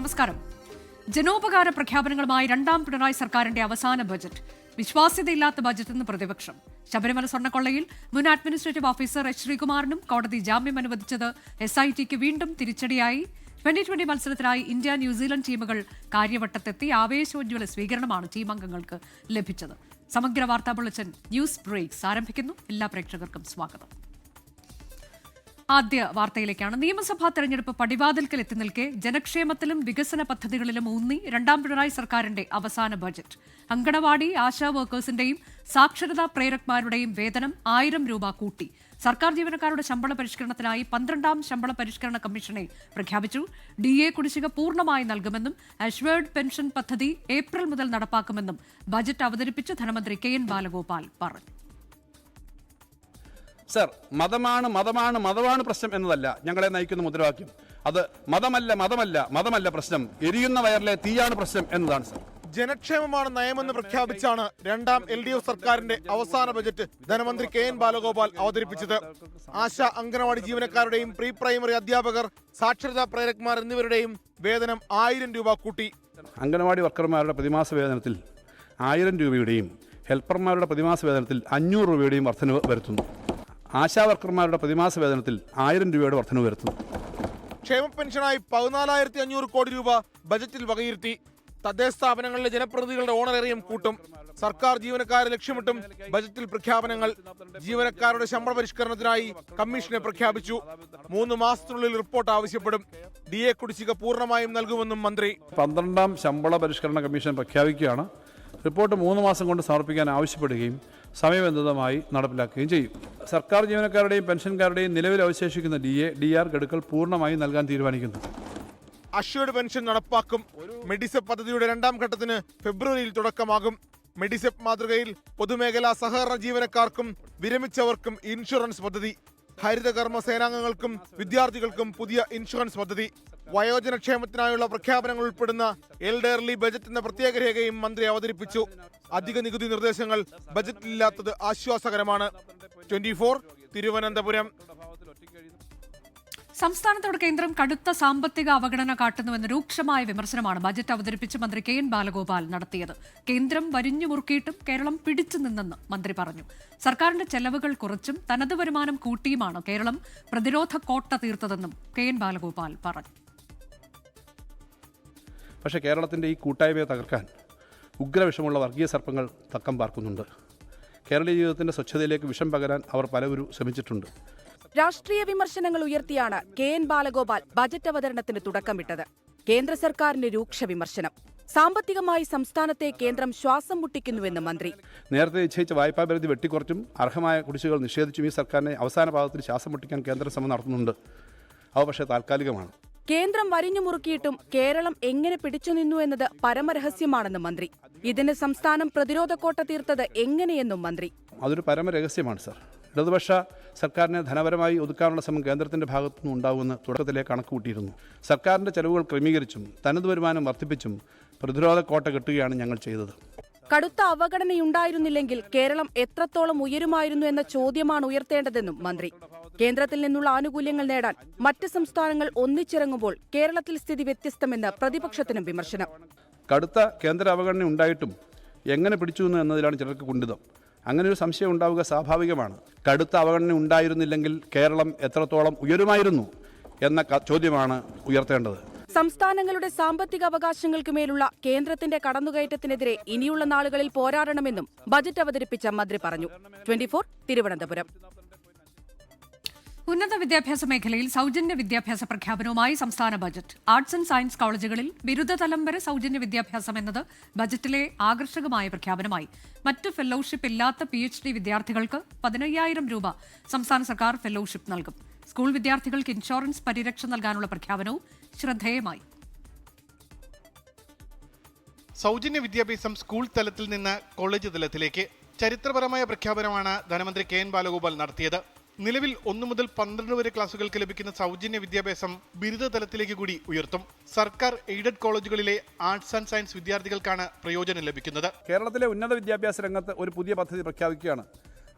നമസ്കാരം. ജനോപകാര പ്രഖ്യാപനങ്ങളുമായി രണ്ടാം പിണറായി സർക്കാരിന്റെ അവസാന ബജറ്റ്. വിശ്വാസ്യതയില്ലാത്ത ബജറ്റെന്ന് പ്രതിപക്ഷം. ശബരിമല സ്വർണ്ണക്കൊള്ളയിൽ മുൻ അഡ്മിനിസ്ട്രേറ്റീവ് ഓഫീസർ എച്ച് ശ്രീകുമാറിനും കോടതി ജാമ്യം അനുവദിച്ചത് SITക്ക് വീണ്ടും തിരിച്ചടിയായി. 2020 മത്സരത്തിനായി ഇന്ത്യ ന്യൂസിലൻഡ് ടീമുകൾ കാര്യവട്ടത്തെത്തി. ആവേശോജ്വല സ്വീകരണമാണ് ടീം അംഗങ്ങൾക്ക് ലഭിച്ചത്. സമഗ്ര വാർത്താ ബുള്ളറ്റിൻ ന്യൂസ് ബ്രേക്സ് ആരംഭിക്കുന്നു. എല്ലാ പ്രേക്ഷകർക്കും സ്വാഗതം. ആദ്യ വാർത്തയിലേക്കാണ്. നിയമസഭാ തെരഞ്ഞെടുപ്പ് പടിവാതിൽക്കൽ എത്തി നിൽക്കെ ജനക്ഷേമത്തിലും വികസന പദ്ധതികളിലും ഊന്നി രണ്ടാം പിണറായി സർക്കാരിന്റെ അവസാന ബജറ്റ്. അങ്കണവാടി ആശാ വർക്കേഴ്സിന്റെയും സാക്ഷരതാ പ്രേരക്മാരുടെയും വേതനം 1000 രൂപ കൂട്ടി. സർക്കാർ ജീവനക്കാരുടെ ശമ്പള പരിഷ്കരണത്തിനായി 12ാം ശമ്പള പരിഷ്കരണ കമ്മീഷനെ പ്രഖ്യാപിച്ചു. DA കുടിശ്ശിക പൂർണ്ണമായി നൽകുമെന്നും അഷ്വേർഡ് പെൻഷൻ പദ്ധതി ഏപ്രിൽ മുതൽ നടപ്പാക്കുമെന്നും ബജറ്റ് അവതരിപ്പിച്ച് ധനമന്ത്രി KN ബാലഗോപാൽ പറഞ്ഞു. സർ, മതമാണ് പ്രശ്നം എന്നതല്ല ഞങ്ങളെ നയിക്കുന്ന മുദ്രാവാക്യം. അത് മതമല്ല പ്രശ്നം, എരിയുന്ന വയറിലെ തീയാണ് പ്രശ്നം എന്നതാണ് സർ. ജനക്ഷേമമാണ് നയമെന്ന് പ്രഖ്യാപിച്ചാണ് രണ്ടാം LDF സർക്കാരിന്റെ അവസാന ബജറ്റ് ധനമന്ത്രി KN ബാലഗോപാൽ അവതരിപ്പിച്ചത്. ആശാ അംഗനവാടി ജീവനക്കാരുടെയും പ്രീ പ്രൈമറി അധ്യാപകർ, സാക്ഷരതാ പ്രേരക്മാർ എന്നിവരുടെയും വേതനം 1000 രൂപ കൂട്ടി. അംഗനവാടി വർക്കർമാരുടെ പ്രതിമാസ വേതനത്തിൽ 1000 രൂപയുടെയും ഹെൽപ്പർമാരുടെ പ്രതിമാസ വേതനത്തിൽ 500 രൂപയുടെയും വർധനവ് വരുത്തുന്നു. ആശാ വർക്കർമാരുടെ പ്രതിമാസ വേതനത്തിൽ 1000 രൂപയുടെ വർധനവ് വരുത്തുന്നു. ക്ഷേമ പെൻഷനായി 14,500 കോടി രൂപ ബജറ്റിൽ വകയിരുത്തി. തദ്ദേശ സ്ഥാപനങ്ങളിലെ ജനപ്രതിനിധികളുടെ ഓണറേറിയം കൂട്ടും. സർക്കാർ ജീവനക്കാരെ ലക്ഷ്യമിട്ടും ബജറ്റിൽ പ്രഖ്യാപനങ്ങൾ. ജീവനക്കാരുടെ ശമ്പള പരിഷ്കരണത്തിനായി കമ്മീഷനെ പ്രഖ്യാപിച്ചു. 3 മാസത്തിനുള്ളിൽ റിപ്പോർട്ട് ആവശ്യപ്പെടും. DA കുടിശ്ശിക പൂർണ്ണമായും നൽകുമെന്നും മന്ത്രി. 12ാം ശമ്പള പരിഷ്കരണ കമ്മീഷൻ പ്രഖ്യാപിക്കുകയാണ്. റിപ്പോർട്ട് 3 മാസം കൊണ്ട് സമർപ്പിക്കാൻ ആവശ്യപ്പെടുകയും സമയബന്ധിതമായി നടപ്പിലാക്കുകയും ചെയ്യും. സർക്കാർ ജീവനക്കാരുടെയും പെൻഷൻകാരുടെയും നിലവിൽ അവശേഷിക്കുന്ന DR ഗഡുക്കൾ പൂർണ്ണമായി നൽകാൻ തീരുമാനിക്കുന്നു. അഷ്വേർഡ് പെൻഷൻ നടപ്പാക്കും. മെഡിസെപ് പദ്ധതിയുടെ 2ാം ഘട്ടത്തിന് ഫെബ്രുവരിയിൽ തുടക്കമാകും. മെഡിസെപ് മാതൃകയിൽ പൊതുമേഖലാ സഹകരണ ജീവനക്കാർക്കും വിരമിച്ചവർക്കും ഇൻഷുറൻസ് പദ്ധതി. ഹരിതകർമ്മ സേനാംഗങ്ങൾക്കും വിദ്യാർത്ഥികൾക്കും പുതിയ ഇൻഷുറൻസ് പദ്ധതി. വയോജനക്ഷേമത്തിനായുള്ള പ്രഖ്യാപനങ്ങൾ ഉൾപ്പെടുന്ന എൽഡർലി ബജറ്റ് എന്ന പ്രത്യേക രേഖയും മന്ത്രി അവതരിപ്പിച്ചു. അധിക നികുതി നിർദ്ദേശങ്ങൾ ബജറ്റിലില്ലാത്തത് ആശ്വാസകരമാണ്. 24 തിരുവനന്തപുരം. സംസ്ഥാനത്തോട് കേന്ദ്രം കടുത്ത സാമ്പത്തിക അവഗണന കാട്ടുന്നുവെന്ന രൂക്ഷമായ വിമർശനമാണ് ബജറ്റ് അവതരിപ്പിച്ച് മന്ത്രി KN ബാലഗോപാൽ നടത്തിയത്. കേന്ദ്രം വരിഞ്ഞു മുറുക്കിയിട്ടും കേരളം പിടിച്ചു നിന്നെന്ന് മന്ത്രി പറഞ്ഞു. സർക്കാരിന്റെ ചെലവുകൾ കുറച്ചും തനത് വരുമാനം കൂട്ടിയുമാണ് കേരളം പ്രതിരോധ കോട്ട തീർത്തതെന്നും KN ബാലഗോപാൽ പറഞ്ഞു. പക്ഷേ കേരളത്തിൻ്റെ ഈ കൂട്ടായ്മയെ തകർക്കാൻ ഉഗ്രവിഷമുള്ള വർഗീയ സർപ്പങ്ങൾ തക്കം പാർക്കുന്നുണ്ട്. കേരളീയ ജീവിതത്തിൻ്റെ സ്വച്ഛതയിലേക്ക് വിഷം പകരാൻ അവർ പലവരും ശ്രമിച്ചിട്ടുണ്ട്. രാഷ്ട്രീയ വിമർശനങ്ങൾ ഉയർത്തിയാണ് KN ബാലഗോപാൽ ബജറ്റ് അവതരണത്തിന് തുടക്കമിട്ടത്. കേന്ദ്ര സർക്കാരിന്റെ രൂക്ഷ വിമർശനം. സാമ്പത്തികമായി സംസ്ഥാനത്തെ കേന്ദ്രം ശ്വാസം മുട്ടിക്കുന്നുവെന്ന് മന്ത്രി. നേരത്തെ നിശ്ചയിച്ച വായ്പാ പരിധി വെട്ടിക്കുറച്ചും അർഹമായ കുടിശ്ശികകൾ നിഷേധിച്ചും ഈ സർക്കാരിനെ അവസാന പാദത്തിൽ ശ്വാസം മുട്ടിക്കാൻ കേന്ദ്ര ശ്രമം നടത്തുന്നുണ്ട്. അവ പക്ഷേ താൽക്കാലികമാണ്. കേന്ദ്രം വരിഞ്ഞു മുറുക്കിയിട്ടും കേരളം എങ്ങനെ പിടിച്ചു നിന്നു എന്നത് പരമരഹസ്യമാണെന്ന് മന്ത്രി. ഇതിന് സംസ്ഥാനം പ്രതിരോധ കോട്ട തീർത്തത് എങ്ങനെയെന്നും മന്ത്രി. അതൊരു പരമരഹസ്യമാണ് സർ. ഇടതുപക്ഷ സർക്കാരിനെ ധനപരമായി ഒതുക്കാനുള്ള ശ്രമം കേന്ദ്രത്തിന്റെ ഭാഗത്തുനിന്ന് ഉണ്ടാവുമെന്ന് തുടക്കത്തിലെ കണക്കുകൂട്ടിയിരുന്നു. സർക്കാരിന്റെ ചെലവുകൾ ക്രമീകരിച്ചും തനത് വരുമാനം വർദ്ധിപ്പിച്ചും പ്രതിരോധ കോട്ട കെട്ടുകയാണ് ഞങ്ങൾ ചെയ്തത്. കടുത്ത അവഗണനയുണ്ടായിരുന്നില്ലെങ്കിൽ കേരളം എത്രത്തോളം ഉയരുമായിരുന്നു എന്ന ചോദ്യമാണ് ഉയർത്തേണ്ടതെന്നും മന്ത്രി. കേന്ദ്രത്തിൽ നിന്നുള്ള ആനുകൂല്യങ്ങൾ നേടാൻ മറ്റ് സംസ്ഥാനങ്ങൾ ഒന്നിച്ചിറങ്ങുമ്പോൾ കേരളത്തിൽ സ്ഥിതി വ്യത്യസ്തമെന്ന് പ്രതിപക്ഷത്തിനും വിമർശനം. കടുത്ത കേന്ദ്ര അവഗണന ഉണ്ടായിട്ടും എങ്ങനെ പിടിച്ചു എന്നതിലാണ് ചിലർക്ക് കുണ്ഠിതം. അങ്ങനെ ഒരു സംശയം ഉണ്ടാവുക സ്വാഭാവികമാണ്. കടുത്ത അവഗണന ഉണ്ടായിരുന്നില്ലെങ്കിൽ കേരളം എത്രത്തോളം ഉയരുമായിരുന്നു എന്ന ചോദ്യമാണ് ഉയർത്തേണ്ടത്. സംസ്ഥാനങ്ങളുടെ സാമ്പത്തിക അവകാശങ്ങൾക്ക് മേലുള്ള കേന്ദ്രത്തിന്റെ കടന്നുകയറ്റത്തിനെതിരെ ഇനിയുള്ള നാളുകളിൽ പോരാടണമെന്നും ബജറ്റ് അവതരിപ്പിച്ച മന്ത്രി പറഞ്ഞു. 24 തിരുവനന്തപുരം. ഉന്നത വിദ്യാഭ്യാസ മേഖലയിൽ സൗജന്യ വിദ്യാഭ്യാസ പ്രഖ്യാപനവുമായി സംസ്ഥാന ബജറ്റ്. ആർട്സ് ആൻഡ് സയൻസ് കോളേജുകളിൽ ബിരുദതലം വരെ സൗജന്യ വിദ്യാഭ്യാസം എന്നത് ബജറ്റിലെ ആകർഷകമായ പ്രഖ്യാപനമായി. മറ്റ് ഫെലോഷിപ്പ് ഇല്ലാത്ത PhD വിദ്യാർത്ഥികൾക്ക് 15,000 രൂപ സംസ്ഥാന സർക്കാർ ഫെലോഷിപ്പ് നൽകും. സ്കൂൾ വിദ്യാർത്ഥികൾക്ക് ഇൻഷുറൻസ് പരിരക്ഷ നൽകാനുള്ള പ്രഖ്യാപനവും ശ്രദ്ധേയമായി. സൗജന്യ വിദ്യാഭ്യാസം സ്കൂൾ തലത്തിൽ നിന്ന് കോളേജ് തലത്തിലേക്ക് ചരിത്രപരമായ പ്രഖ്യാപനമാണ് ധനമന്ത്രി KN ബാലഗോപാൽ നടത്തിയത്. നിലവിൽ 1 മുതൽ 12 വരെ ക്ലാസുകൾക്ക് ലഭിക്കുന്ന സൗജന്യ വിദ്യാഭ്യാസം ബിരുദ തലത്തിലേക്ക് കൂടി ഉയർത്തും. സർക്കാർ എയ്ഡഡ് കോളേജുകളിലെ ആർട്സ് ആൻഡ് സയൻസ് വിദ്യാർത്ഥികൾക്കാണ് പ്രയോജനം ലഭിക്കുന്നത്. കേരളത്തിലെ ഉന്നത വിദ്യാഭ്യാസ രംഗത്ത് ഒരു പുതിയ പദ്ധതി പ്രഖ്യാപിക്കുകയാണ്.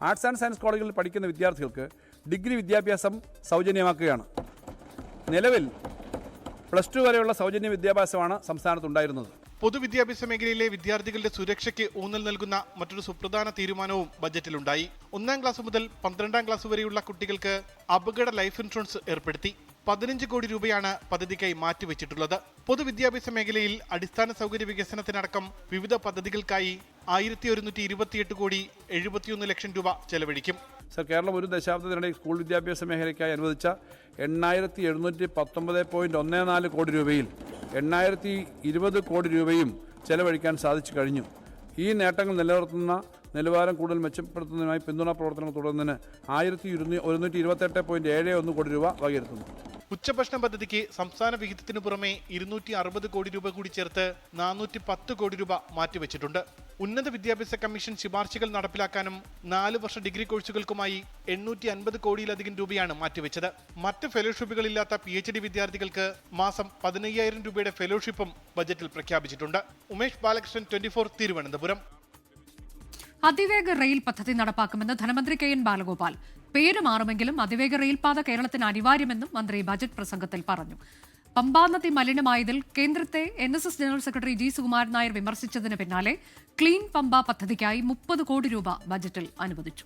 ആർട്സ് ആൻഡ് സയൻസ് കോളേജുകളിൽ പഠിക്കുന്ന വിദ്യാർത്ഥികൾക്ക് ഡിഗ്രി വിദ്യാഭ്യാസം സൗജന്യമാക്കുകയാണ്. നിലവിൽ +2 വരെയുള്ള സൗജന്യ വിദ്യാഭ്യാസമാണ് സംസ്ഥാനത്തുണ്ടായിരുന്നത്. പൊതുവിദ്യാഭ്യാസ മേഖലയിലെ വിദ്യാർത്ഥികളുടെ സുരക്ഷയ്ക്ക് ഊന്നൽ നൽകുന്ന മറ്റൊരു സുപ്രധാന തീരുമാനവും ബജറ്റിലുണ്ടായി. 1-ാം ക്ലാസ് മുതൽ 12-ാം ക്ലാസ് വരെയുള്ള കുട്ടികൾക്ക് അപകട ലൈഫ് ഇൻഷുറൻസ് ഏർപ്പെടുത്തി. 15 കോടി രൂപയാണ് പദ്ധതിക്കായി മാറ്റിവെച്ചിട്ടുള്ളത്. പൊതുവിദ്യാഭ്യാസ മേഖലയിൽ അടിസ്ഥാന സൗകര്യ വികസനത്തിനടക്കം വിവിധ പദ്ധതികൾക്കായി 1128 കോടി 71 ലക്ഷം രൂപ ചെലവഴിക്കും. സർ, കേരളം ഒരു ദശാബ്ദത്തിനിടെ സ്കൂൾ വിദ്യാഭ്യാസ മേഖലയ്ക്കായി അനുവദിച്ച 8719.14 കോടി രൂപയിൽ 8020 കോടി രൂപയും ചെലവഴിക്കാൻ സാധിച്ചു കഴിഞ്ഞു. ഈ നേട്ടങ്ങൾ നിലനിർത്തുന്ന നിലവാരം കൂടുതൽ മെച്ചപ്പെടുത്തുന്നതിനായി പിന്തുണാ പ്രവർത്തനങ്ങൾ തുടരുന്നതിന് 1128.71 കോടി രൂപ വകയിരുത്തുന്നു. ഉച്ചഭക്ഷണ പദ്ധതിക്ക് സംസ്ഥാന വിഹിതത്തിനു പുറമെ 260 കോടി രൂപ കൂടി ചേർത്ത് 410 കോടി രൂപ മാറ്റിവെച്ചിട്ടുണ്ട്. ഉന്നത വിദ്യാഭ്യാസ കമ്മീഷൻ ശുപാർശകൾ നടപ്പിലാക്കാനും 4 വർഷ ഡിഗ്രി കോഴ്സുകൾക്കുമായി 850 കോടിയിലധികം രൂപയാണ് മാറ്റിവെച്ചത്. മറ്റ് ഫെലോഷിപ്പുകളില്ലാത്ത PhD വിദ്യാർത്ഥികൾക്ക് മാസം 15,000 രൂപയുടെ ഫെലോഷിപ്പും ബജറ്റിൽ പ്രഖ്യാപിച്ചിട്ടുണ്ട്. ഉമേഷ് ബാലകൃഷ്ണൻ, 24, തിരുവനന്തപുരം. അതിവേഗ റെയിൽ പദ്ധതി നടപ്പാക്കുമെന്ന് ധനമന്ത്രി KN ബാലഗോപാൽ. പേര് മാറുമെങ്കിലും അതിവേഗ റെയിൽപാത കേരളത്തിന് അനിവാര്യമെന്നും മന്ത്രി ബജറ്റ് പ്രസംഗത്തിൽ പറഞ്ഞു. പമ്പാനദി മലിനമായതിൽ കേന്ദ്രത്തെ NSS general secretary G. Sukumaran Nair വിമർശിച്ചതിന് പിന്നാലെ ക്ലീൻ പമ്പ പദ്ധതിക്കായി 30 കോടി രൂപ ബജറ്റിൽ അനുവദിച്ചു.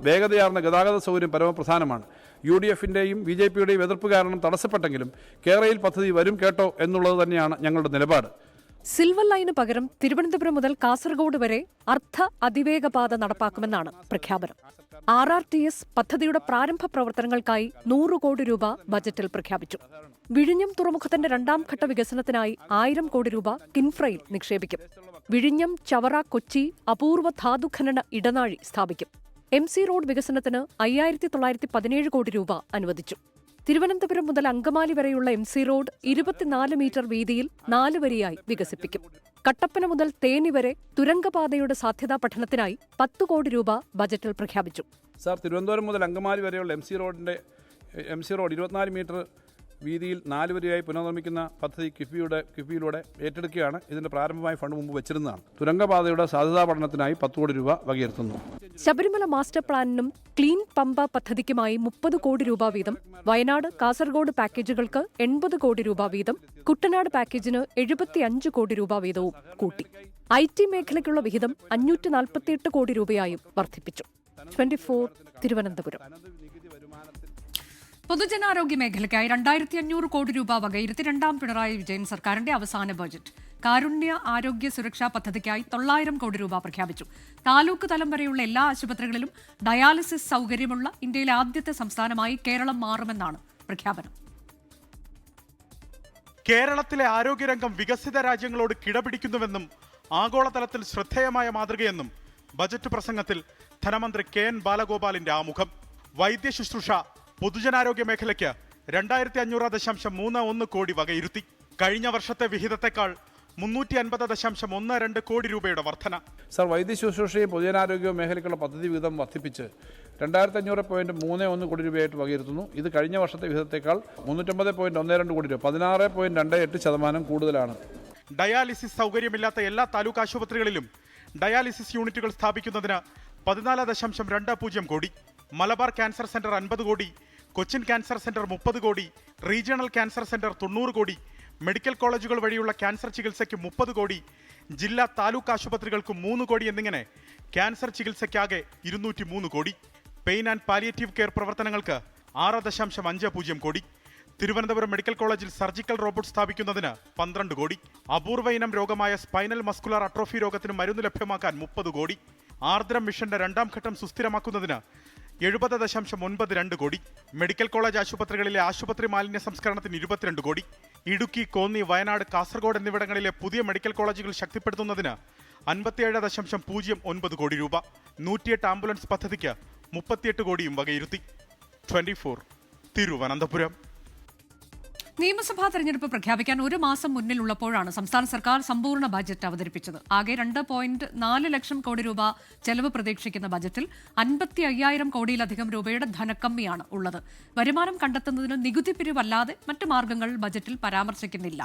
വേഗതയാർന്ന ഗതാഗത സൗകര്യം പരമപ്രധാനമാണ്. UDF-ന്റെയും BJP-യുടെയും എതിർപ്പ് കാരണം തടസ്സപ്പെട്ടെങ്കിലും കേരളയിൽ പദ്ധതി വരും കേട്ടോ എന്നുള്ളത് തന്നെയാണ് ഞങ്ങളുടെ നിലപാട്. സിൽവർ ലൈന് പകരം തിരുവനന്തപുരം മുതൽ കാസർഗോഡ് വരെ അർദ്ധ അതിവേഗ പാത നടപ്പാക്കുമെന്നാണ് പ്രഖ്യാപനം. RRTS പദ്ധതിയുടെ പ്രാരംഭ പ്രവർത്തനങ്ങൾക്കായി 100 കോടി രൂപ ബജറ്റിൽ പ്രഖ്യാപിച്ചു. വിഴിഞ്ഞം തുറമുഖത്തിന്റെ 2ാം ഘട്ട വികസനത്തിനായി 1000 കോടി രൂപ കിൻഫ്രയിൽ നിക്ഷേപിക്കും. വിഴിഞ്ഞം ചവറ കൊച്ചി അപൂർവ ധാതുഖനന ഇടനാഴി സ്ഥാപിക്കും. MC റോഡ് വികസനത്തിന് 5917 കോടി രൂപ അനുവദിച്ചു. തിരുവനന്തപുരം മുതൽ അങ്കമാലി വരെയുള്ള MC റോഡ് 24 മീറ്റർ വീതിയിൽ 4 വരിയായി വികസിപ്പിക്കും. കട്ടപ്പന മുതൽ തേനി വരെ തുരങ്കപാതയുടെ സാധ്യതാ പഠനത്തിനായി 10 കോടി രൂപ ബജറ്റിൽ പ്രഖ്യാപിച്ചു. സാർ, തിരുവനന്തപുരം മുതൽ അങ്കമാലി വരെയുള്ള MC റോഡ് 24 മീറ്റർ വീതിയിൽ 4 വരിയായി പുനർനിർമ്മിക്കുന്ന പദ്ധതി കിഫ്ബിയിലൂടെ ഏറ്റെടുക്കുകയാണ്. ഇതിന്റെ പ്രാരംഭമായ ഫണ്ട് മുമ്പ് വെച്ചിരുന്നതാണ്. തുരങ്കപാതയുടെ സാധ്യതാ പഠനത്തിനായി 10 കോടി രൂപ വകയിരുത്തുന്നു. ശബരിമല മാസ്റ്റർ പ്ലാനിനും ക്ലീൻ പമ്പ പദ്ധതിക്കുമായി 30 കോടി രൂപ വീതം, വയനാട് കാസർഗോഡ് പാക്കേജുകൾക്ക് 80 കോടി രൂപ വീതം, കുട്ടനാട് പാക്കേജിന് 75 കോടി രൂപ വീതവും കൂട്ടി. IT മേഖലയ്ക്കുള്ള വിഹിതം 548 കോടി രൂപയായും വർദ്ധിപ്പിച്ചു. 24, തിരുവനന്തപുരം. പൊതുജനാരോഗ്യ മേഖലയ്ക്കായി 2500 കോടി രൂപ വകയിരുത്തി 2ാം പിണറായി വിജയൻ സർക്കാരിന്റെ അവസാന ബജറ്റ്. കാരുണ്യ ആരോഗ്യ സുരക്ഷാ പദ്ധതിക്കായി 900 കോടി രൂപ പ്രഖ്യാപിച്ചു. താലൂക്ക് തലം വരെയുള്ള എല്ലാ ആശുപത്രികളിലും ഡയാലിസിസ് സൗകര്യമുള്ള ഇന്ത്യയിലെ ആദ്യത്തെ സംസ്ഥാനമായി കേരളം മാറുമെന്നാണ് പ്രഖ്യാപനം. കേരളത്തിലെ ആരോഗ്യരംഗം വികസിത രാജ്യങ്ങളോട് കിടപിടിക്കുന്നുവെന്നും ആഗോളതലത്തിൽ ശ്രദ്ധേയമായ മാതൃകയെന്നും ബജറ്റ് പ്രസംഗത്തിൽ ധനമന്ത്രി KN ബാലഗോപാലിന്റെ ആമുഖം. വൈദ്യശുശ്രൂഷ പൊതുജനാരോഗ്യ മേഖലയ്ക്ക് 2500.31 കോടി വകയിരുത്തി. കഴിഞ്ഞ വർഷത്തെ വിഹിതത്തെക്കാൾ 350.12 കോടി രൂപയുടെ വർധന. സർ, വൈദ്യശുശ്രൂഷയും പൊതുജനാരോഗ്യ മേഖലയ്ക്കുള്ള പദ്ധതി വിഹിതം വർദ്ധിപ്പിച്ച് 2500.31 കോടി രൂപയായിട്ട് വകയിരുത്തുന്നു. ഇത് കഴിഞ്ഞ വർഷത്തെ വിഹിതത്തെക്കാൾ 350.12 കോടി രൂപ 16.28% കൂടുതലാണ്. ഡയാലിസിസ് സൗകര്യമില്ലാത്ത എല്ലാ താലൂക്ക് ആശുപത്രികളിലും ഡയാലിസിസ് യൂണിറ്റുകൾ സ്ഥാപിക്കുന്നതിന് 14.20 കോടി. മലബാർ ക്യാൻസർ സെന്റർ 50 കോടി, കൊച്ചിൻ ക്യാൻസർ സെന്റർ 30 കോടി, റീജിയണൽ ക്യാൻസർ സെന്റർ 90 കോടി, മെഡിക്കൽ കോളേജുകൾ വഴിയുള്ള ക്യാൻസർ ചികിത്സയ്ക്ക് 30 കോടി, ജില്ലാ താലൂക്ക് ആശുപത്രികൾക്ക് 3 കോടി എന്നിങ്ങനെ ക്യാൻസർ ചികിത്സയ്ക്കാകെ 203 കോടി. പെയിൻ ആൻഡ് പാലിയേറ്റീവ് കെയർ പ്രവർത്തനങ്ങൾക്ക് 6.50 കോടി. തിരുവനന്തപുരം മെഡിക്കൽ കോളേജിൽ സർജിക്കൽ റോബോട്ട് സ്ഥാപിക്കുന്നതിന് 12 കോടി. അപൂർവ ഇനം രോഗമായ സ്പൈനൽ മസ്കുലർ അട്രോഫി രോഗത്തിന് മരുന്ന് ലഭ്യമാക്കാൻ 30 കോടി. ആർദ്രം മിഷന്റെ 2ാം ഘട്ടം സുസ്ഥിരമാക്കുന്നതിന് 70.92 കോടി. മെഡിക്കൽ കോളേജ് ആശുപത്രികളിലെ ആശുപത്രി മാലിന്യ സംസ്കരണത്തിന് 22 കോടി. ഇടുക്കി, കോന്നി, വയനാട്, കാസർഗോഡ് എന്നിവിടങ്ങളിലെ പുതിയ മെഡിക്കൽ കോളേജുകൾ ശക്തിപ്പെടുത്തുന്നതിന് 57.09 കോടി രൂപ. 108 ആംബുലൻസ് പദ്ധതിക്ക് 38 കോടിയും വകയിരുത്തി. 24, തിരുവനന്തപുരം. നിയമസഭാ തെരഞ്ഞെടുപ്പ് പ്രഖ്യാപിക്കാൻ 1 മാസം മുന്നിലുള്ളപ്പോഴാണ് സംസ്ഥാന സർക്കാർ സമ്പൂർണ്ണ ബജറ്റ് അവതരിപ്പിച്ചത്. ആകെ 2.4 ലക്ഷം കോടി രൂപ ചെലവ് പ്രതീക്ഷിക്കുന്ന ബജറ്റിൽ 55,000 കോടിയിലധികം രൂപയുടെ ധനക്കമ്മിയാണ് ഉള്ളത്. വരുമാനം കണ്ടെത്തുന്നതിന് നികുതി പിരിവല്ലാതെ മറ്റു മാർഗങ്ങൾ ബജറ്റിൽ പരാമർശിക്കുന്നില്ല.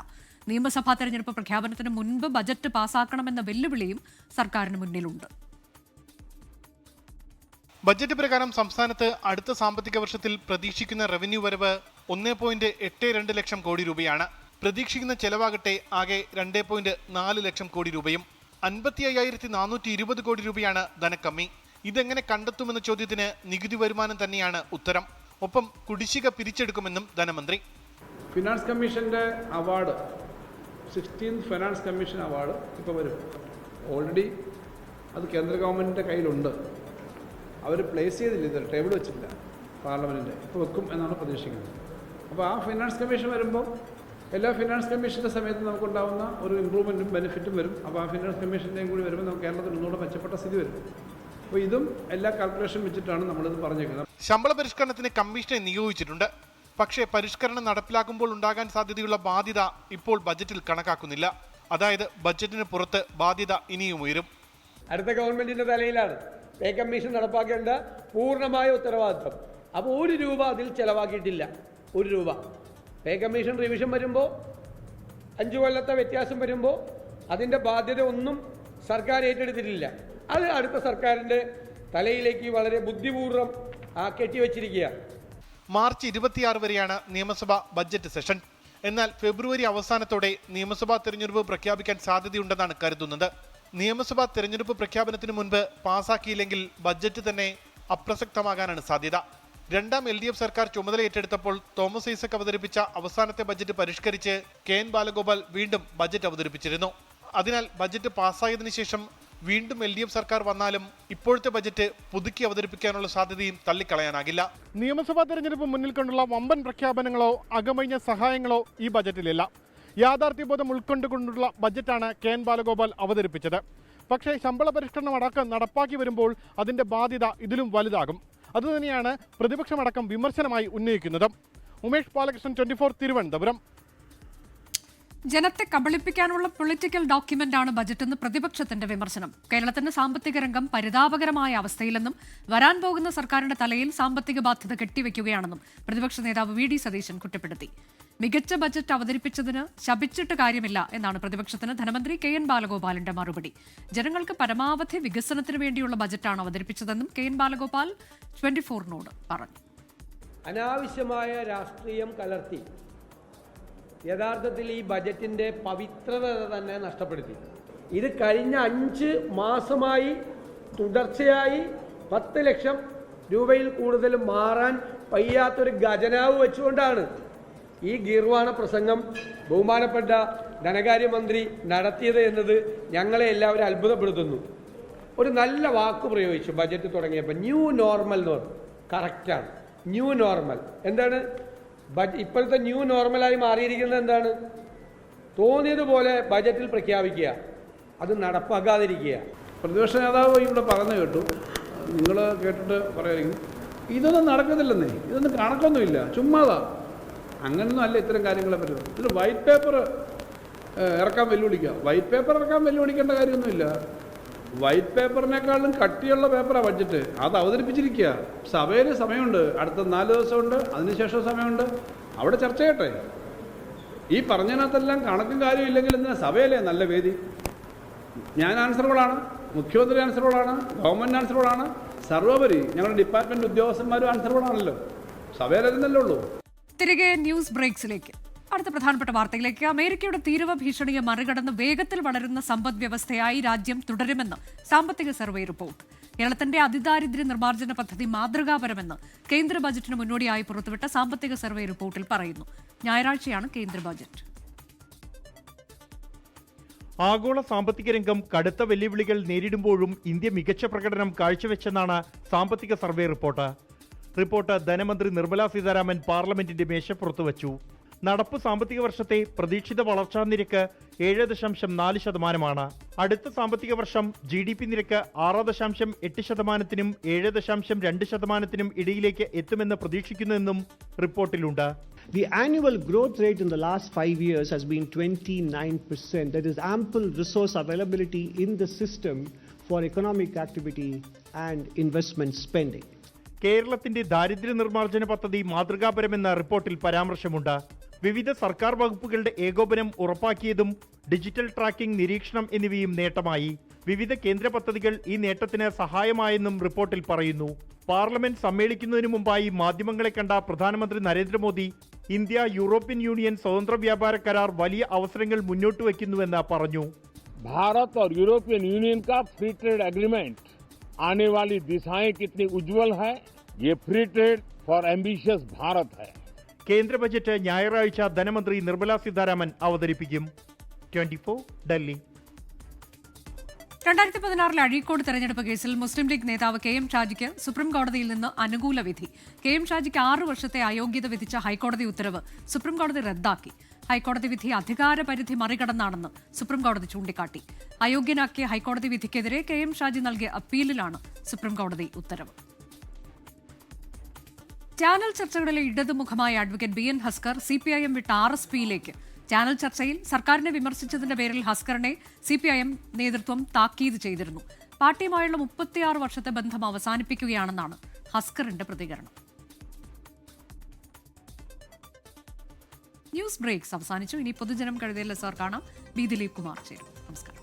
നിയമസഭാ തെരഞ്ഞെടുപ്പ് പ്രഖ്യാപനത്തിന് മുൻപ് ബജറ്റ് പാസാക്കണമെന്ന വെല്ലുവിളിയും സർക്കാരിന് മുന്നിലുണ്ട്. ബജറ്റ് പ്രകാരം സംസ്ഥാനത്ത് അടുത്ത സാമ്പത്തിക വർഷത്തിൽ പ്രതീക്ഷിക്കുന്ന റവന്യൂ വരവ് 1.82 ലക്ഷം കോടി രൂപയാണ്. പ്രതീക്ഷിക്കുന്ന ചെലവാകട്ടെ ആകെ 2.4 ലക്ഷം കോടി രൂപയും. 55,420 കോടി രൂപയാണ് ധനക്കമ്മി. ഇതെങ്ങനെ കണ്ടെത്തുമെന്ന ചോദ്യത്തിന് നികുതി വരുമാനം തന്നെയാണ് ഉത്തരം. ഒപ്പം കുടിശ്ശിക പിരിച്ചെടുക്കുമെന്നും ധനമന്ത്രി. ഫിനാൻസ് കമ്മീഷൻ്റെ award 16th finance commission award ഇപ്പോൾ വരും. ഓൾറെഡി അത് കേന്ദ്ര ഗവൺമെൻറ്റിൻ്റെ കയ്യിലുണ്ട്. അവർ പ്ലേസ് ചെയ്തില്ല, ഇത് ടേബിൾ വെച്ചില്ല പാർലമെൻറ്റിൻ്റെ. ഇപ്പോൾ വെക്കും എന്നാണ് പ്രതീക്ഷിക്കുന്നത്. അപ്പോൾ ആ ഫിനാൻസ് കമ്മീഷൻ വരുമ്പോൾ എല്ലാ ഫിനാൻസ് കമ്മീഷൻ്റെ സമയത്ത് നമുക്കുണ്ടാകുന്ന ഒരു ഇമ്പ്രൂവ്മെൻറ്റും ബെനിഫിറ്റും വരും. അപ്പോൾ ആ ഫിനാൻസ് കമ്മീഷൻ്റെയും കൂടി വരുമ്പോൾ നമുക്ക് കേരളത്തിൽ ഒന്നുകൂടെ മെച്ചപ്പെട്ട സ്ഥിതി വരും. അപ്പോൾ ഇതും എല്ലാ കാൽക്കുലേഷൻ വെച്ചിട്ടാണ് നമ്മളിത് പറഞ്ഞേക്കുന്നത്. ശമ്പള പരിഷ്കരണത്തിന് കമ്മീഷനെ നിയോഗിച്ചിട്ടുണ്ട്. പക്ഷേ പരിഷ്കരണം നടപ്പിലാക്കുമ്പോൾ ഉണ്ടാകാൻ സാധ്യതയുള്ള ബാധ്യത ഇപ്പോൾ ബജറ്റിൽ കണക്കാക്കുന്നില്ല. അതായത് ബജറ്റിന് പുറത്ത് ബാധ്യത ഇനിയും ഉയരും. അടുത്ത ഗവൺമെന്റിന്റെ തലയിലാണ് പേ കമ്മീഷൻ നടപ്പാക്കേണ്ട പൂർണ്ണമായ ഉത്തരവാദിത്വം. അപ്പോൾ 1 രൂപ അതിൽ ചെലവാക്കിയിട്ടില്ല. 1 രൂപ പേ കമ്മീഷൻ റിവിഷൻ വരുമ്പോൾ 5 കൊല്ലത്തെ വ്യത്യാസം വരുമ്പോൾ അതിൻ്റെ ബാധ്യത ഒന്നും സർക്കാർ ഏറ്റെടുത്തിട്ടില്ല. അത് അടുത്ത സർക്കാരിൻ്റെ തലയിലേക്ക് വളരെ ബുദ്ധിപൂർവ്വം കെട്ടിവെച്ചിരിക്കുകയാണ്. മാർച്ച് 26 വരെയാണ് നിയമസഭ ബജറ്റ് സെഷൻ. എന്നാൽ ഫെബ്രുവരി അവസാനത്തോടെ നിയമസഭാ തെരഞ്ഞെടുപ്പ് പ്രഖ്യാപിക്കാൻ സാധ്യതയുണ്ടെന്നാണ് കരുതുന്നത്. നിയമസഭാ തെരഞ്ഞെടുപ്പ് പ്രഖ്യാപനത്തിന് മുൻപ് പാസാക്കിയില്ലെങ്കിൽ ബജറ്റ് തന്നെ അപ്രസക്തമാകാനാണ് സാധ്യത. രണ്ടാം LDF സർക്കാർ ചുമതല ഏറ്റെടുത്തപ്പോൾ തോമസ് ഐസക് അവതരിപ്പിച്ച അവസാനത്തെ ബജറ്റ് പരിഷ്കരിച്ച് KN ബാലഗോപാൽ വീണ്ടും ബജറ്റ് അവതരിപ്പിച്ചിരുന്നു. അതിനാൽ ബജറ്റ് പാസ്സായതിനു ശേഷം വീണ്ടും LDF സർക്കാർ വന്നാലും ഇപ്പോഴത്തെ ബജറ്റ് പുതുക്കി അവതരിപ്പിക്കാനുള്ള സാധ്യതയും തള്ളിക്കളയാനാകില്ല. നിയമസഭാ തെരഞ്ഞെടുപ്പ് മുന്നിൽ കണ്ടുള്ള വമ്പൻ പ്രഖ്യാപനങ്ങളോ അകമഴിഞ്ഞ സഹായങ്ങളോ ഈ ബജറ്റിലില്ല. യാഥാർത്ഥ്യബോധം ഉൾക്കൊണ്ടുകൊണ്ടുള്ള ബജറ്റാണ് KN ബാലഗോപാൽ അവതരിപ്പിച്ചത്. പക്ഷേ ശമ്പള പരിഷ്കരണം അടക്കം നടപ്പാക്കി വരുമ്പോൾ അതിൻ്റെ ബാധ്യത ഇതിലും വലുതാകും. അതുതന്നെയാണ് പ്രതിപക്ഷമടക്കം വിമർശനമായി ഉന്നയിക്കുന്നത്. ഉമേഷ് ബാലകൃഷ്ണൻ, 24 തിരുവനന്തപുരം. ജനത്തെ കബളിപ്പിക്കാനുള്ള പൊളിറ്റിക്കൽ ഡോക്യുമെന്റാണ് ബജറ്റെന്ന് പ്രതിപക്ഷത്തിന്റെ വിമർശനം. കേരളത്തിന്റെ സാമ്പത്തിക രംഗം പരിതാപകരമായ അവസ്ഥയിലെന്നും വരാൻ പോകുന്ന സർക്കാരിന്റെ തലയിൽ സാമ്പത്തിക ബാധ്യത കെട്ടിവെക്കുകയാണെന്നും പ്രതിപക്ഷ നേതാവ് VD സതീശൻ കുറ്റപ്പെടുത്തി. മികച്ച ബജറ്റ് അവതരിപ്പിച്ചതിന് ശപിച്ചിട്ട് കാര്യമില്ല എന്നാണ് പ്രതിപക്ഷത്തിന് ധനമന്ത്രി KN ബാലഗോപാലിന്റെ മറുപടി. ജനങ്ങൾക്ക് പരമാവധി വികസനത്തിന് വേണ്ടിയുള്ള ബജറ്റാണ് അവതരിപ്പിച്ചതെന്നും KN ബാലഗോപാൽ 24നോട് പറഞ്ഞു. അനാവശ്യമായ രാഷ്ട്രീയം കലർത്തി യഥാർത്ഥത്തിൽ ഈ ബജറ്റിൻ്റെ പവിത്രത തന്നെ നഷ്ടപ്പെടുത്തി. ഇത് കഴിഞ്ഞ 5 മാസമായി തുടർച്ചയായി 10 ലക്ഷം രൂപയിൽ കൂടുതൽ മാറാൻ വയ്യാത്തൊരു ഖജനാവ് വെച്ചുകൊണ്ടാണ് ഈ ഗീർവാണ പ്രസംഗം ബഹുമാനപ്പെട്ട ധനകാര്യമന്ത്രി നടത്തിയത് എന്നത് ഞങ്ങളെ എല്ലാവരും അത്ഭുതപ്പെടുത്തുന്നു. ഒരു നല്ല വാക്ക് പ്രയോഗിച്ചു ബജറ്റ് തുടങ്ങിയപ്പോൾ, ന്യൂ നോർമൽ എന്ന് പറഞ്ഞു. കറക്റ്റാണ്, ന്യൂ നോർമൽ. എന്താണ് ഇപ്പോഴത്തെ ന്യൂ നോർമലായി മാറിയിരിക്കുന്നത്? എന്താണ്? തോന്നിയതുപോലെ ബജറ്റിൽ പ്രഖ്യാപിക്കുക, അത് നടപ്പാക്കാതിരിക്കുക. പ്രതിപക്ഷ നേതാവ് ഇവിടെ പറഞ്ഞു കേട്ടു, നിങ്ങൾ കേട്ടിട്ട് പറയായിരിക്കും ഇതൊന്നും നടക്കുന്നില്ലെന്നേ, ഇതൊന്നും കണക്കൊന്നുമില്ല, ചുമ്മാതാ. അങ്ങനൊന്നും അല്ല ഇത്തരം കാര്യങ്ങളെ പറ്റും. ഇതിൽ വൈറ്റ് പേപ്പർ ഇറക്കാൻ വെല്ലുവിളിക്കുക. വൈറ്റ് പേപ്പർ ഇറക്കാൻ വെല്ലുവിളിക്കേണ്ട കാര്യമൊന്നുമില്ല. വൈറ്റ് പേപ്പറിനേക്കാളും കട്ടിയുള്ള പേപ്പറാണ് ബഡ്ജറ്റ്. അത് അവതരിപ്പിച്ചിരിക്കുക. സഭയിൽ സമയമുണ്ട്, അടുത്ത 4 ദിവസമുണ്ട്, അതിനുശേഷം സമയമുണ്ട്. അവിടെ ചർച്ച ചെയ്യട്ടെ. ഈ പറഞ്ഞതിനകത്തെല്ലാം കണക്കും കാര്യവും ഇല്ലെങ്കിൽ എന്തിനാ സഭയല്ലേ നല്ല വേദി? ഞാൻ ആൻസറബിളാണ്, മുഖ്യമന്ത്രി ആൻസറബിളാണ്, ഗവൺമെൻറ് ആൻസറബിളാണ്, സർവോപരി ഞങ്ങളുടെ ഡിപ്പാർട്ട്മെൻറ്റ് ഉദ്യോഗസ്ഥന്മാരും ആൻസറബിളാണല്ലോ. സഭയിലരുന്നല്ലേ ഉള്ളൂ. തിരികെ ന്യൂസ് ബ്രേക്സിലേക്ക്. അടുത്ത പ്രധാനപ്പെട്ട വാർത്തയിലേക്ക്. അമേരിക്കയുടെ തീരുവ ഭീഷണിയെ മറികടന്ന് വേഗത്തിൽ വളരുന്ന സമ്പദ് വ്യവസ്ഥയായി രാജ്യം തുടരുമെന്ന് സാമ്പത്തിക സർവേ റിപ്പോർട്ട്. കേരളത്തിന്റെ അതിദാരിദ്ര്യ നിർമ്മാർജ്ജന പദ്ധതി മാതൃകാപരമെന്ന് കേന്ദ്ര ബജറ്റിന് മുന്നോടിയായി പുറത്തുവിട്ട സാമ്പത്തിക സർവേ റിപ്പോർട്ടിൽ പറയുന്നു. ഞായറാഴ്ചയാണ് കേന്ദ്ര ബജറ്റ്. ആഗോള സാമ്പത്തിക രംഗം കടുത്ത വെല്ലുവിളികൾ നേരിടുമ്പോഴും ഇന്ത്യ മികച്ച പ്രകടനം കാഴ്ചവെച്ചെന്നാണ് സാമ്പത്തിക സർവേ റിപ്പോർട്ട്. ധനമന്ത്രി നിർമ്മലാ സീതാരാമൻ പാർലമെന്റിന്റെ മേശപ്പുറത്ത് വച്ചു. നടപ്പ് സാമ്പത്തിക വർഷത്തെ പ്രതീക്ഷിത വളർച്ചാ നിരക്ക് 7.4%. അടുത്ത സാമ്പത്തിക വർഷം GDP നിരക്ക് 6.8%-നും 7.2%-നും ഇടയിലേക്ക് എത്തുമെന്ന് പ്രതീക്ഷിക്കുന്നുവെന്നും റിപ്പോർട്ടിലുണ്ട്. The annual growth rate in the last 5 years has been 29%. There is ample resource availability in the system for economic activity and investment spending. കേരളത്തിന്റെ ദാരിദ്ര്യ നിർമ്മാർജ്ജന പദ്ധതി മാതൃകാപരമെന്ന റിപ്പോർട്ടിൽ പരാമർശമുണ്ട്. വിവിധ സർക്കാർ വകുപ്പുകളുടെ ഏകോപനം ഉറപ്പാക്കിയതും ഡിജിറ്റൽ ട്രാക്കിംഗ്, നിരീക്ഷണം എന്നിവയും നേട്ടമായി. വിവിധ കേന്ദ്ര പദ്ധതികൾ ഈ നേട്ടത്തിന് സഹായമായെന്നും റിപ്പോർട്ടിൽ പറയുന്നു. പാർലമെന്റ് സമ്മേളിക്കുന്നതിന് മുമ്പായി മാധ്യമങ്ങളെ കണ്ട പ്രധാനമന്ത്രി നരേന്ദ്രമോദി ഇന്ത്യ യൂറോപ്യൻ യൂണിയൻ സ്വതന്ത്ര വ്യാപാര കരാർ വലിയ അവസരങ്ങൾ മുന്നോട്ട് വയ്ക്കുന്നുവെന്ന് പറഞ്ഞു. भारत और यूरोपियन यूनियन का फ्री ट्रेड एग्रीमेंट आने वाली दिशाएं कितनी उज्जवल है, ये free trade for ambitious Bharat है. കേന്ദ്ര ബജറ്റ് ഞായറാഴ്ച ധനമന്ത്രി നിർമ്മല സീതാരാമൻ അവതരിപ്പിക്കും. 24 ഡൽഹി. 2016 അഴീക്കോട് തെരഞ്ഞെടുപ്പ് കേസിൽ മുസ്ലിം ലീഗ് നേതാവ് KM ഷാജിക്ക് സുപ്രീം കോടതിയിൽ നിന്ന് അനുകൂല വിധി. KM ഷാജിക്ക് 6 വർഷത്തെ അയോഗ്യത വിധിച്ച ഹൈക്കോടതി ഉത്തരവ് സുപ്രീം കോടതി റദ്ദാക്കി. ഹൈക്കോടതി വിധി അധികാരപരിധി മറികടന്നാണെന്ന് സുപ്രീം കോടതി ചൂണ്ടിക്കാട്ടി. അയോഗ്യനാക്കിയ ഹൈക്കോടതി വിധിക്കെതിരെ KM ഷാജി നൽകിയ അപ്പീലിലാണ് സുപ്രീം കോടതി ഉത്തരവ്. ചാനൽ ചർച്ചകളിലെ ഇടതുമുഖമായ അഡ്വക്കേറ്റ് BN ഹസ്കർ CPIM വിട്ട് RSPയിലേക്ക്. ചാനൽ ചർച്ചയിൽ സർക്കാരിനെ വിമർശിച്ചതിന്റെ പേരിൽ ഹസ്കറിനെ CPIM നേതൃത്വം താക്കീത് ചെയ്തിരുന്നു. പാർട്ടിയുമായുള്ള 36 വർഷത്തെ ബന്ധം അവസാനിപ്പിക്കുകയാണെന്നാണ് ഹസ്കറിന്റെ പ്രതികരണം. ന്യൂസ് ബ്രേക്സ് അവസാനിച്ചു. ഇനി പൊതുജനം കഴുതയിലെ സാർ കാണാം. ബി ദിലീപ് കുമാർ ചേരും. നമസ്കാരം.